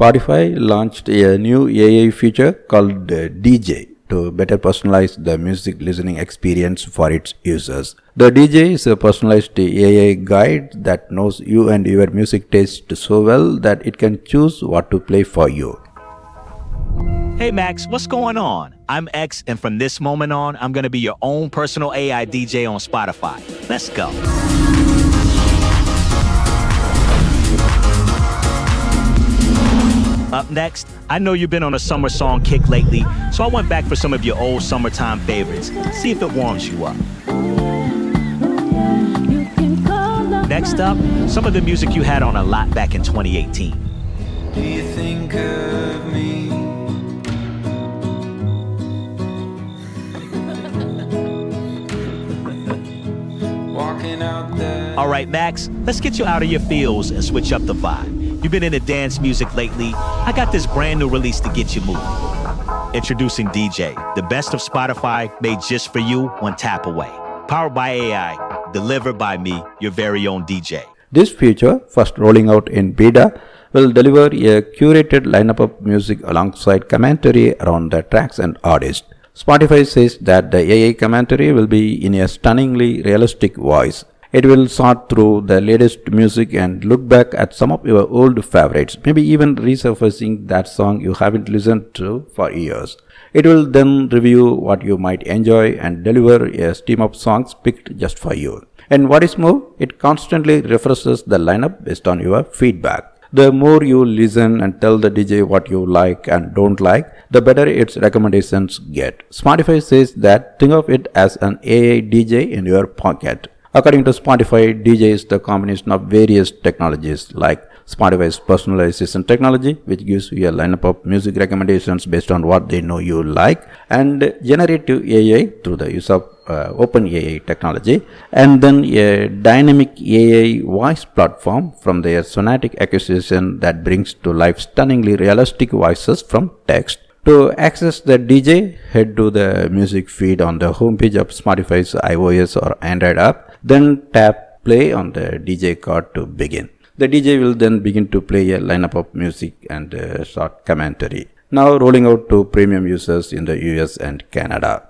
Spotify launched a new AI feature called DJ to better personalize the music listening experience for its users. The DJ is a personalized AI guide that knows you and your music taste so well that it can choose what to play for you. Hey Max, what's going on? I'm X, and from this moment on, I'm going to be your own personal AI DJ on Spotify. Let's go. Up next, I know you've been on a summer song kick lately, so I went back for some of your old summertime favorites. See if it warms you up. Next up, some of the music you had on a lot back in 2018. Do you think of me? Walking out there. All right, Max, let's get you out of your feels and switch up the vibe. You've been into dance music lately. I got this brand new release to get you moving. Introducing DJ, the best of Spotify made just for you, one tap away. Powered by AI, delivered by me, your very own DJ. This feature, first rolling out in beta, will deliver a curated lineup of music alongside commentary around the tracks and artists. Spotify says that the AI commentary will be in a stunningly realistic voice. It will sort through the latest music and look back at some of your old favorites, maybe even resurfacing that song you haven't listened to for years. It will then review what you might enjoy and deliver a stream of songs picked just for you. And what is more, it constantly refreshes the lineup based on your feedback. The more you listen and tell the DJ what you like and don't like, the better its recommendations get. Spotify says that think of it as an AI DJ in your pocket. According to Spotify, DJ is the combination of various technologies like Spotify's personalization technology, which gives you a lineup of music recommendations based on what they know you like, and generative AI through the use of OpenAI technology, and then a dynamic AI voice platform from their Sonatic acquisition that brings to life stunningly realistic voices from text. To access the DJ, head to the music feed on the homepage of Spotify's iOS or Android app, then tap play on the DJ card to begin. The DJ will then begin to play a lineup of music and short commentary. Now rolling out to premium users in the US and Canada.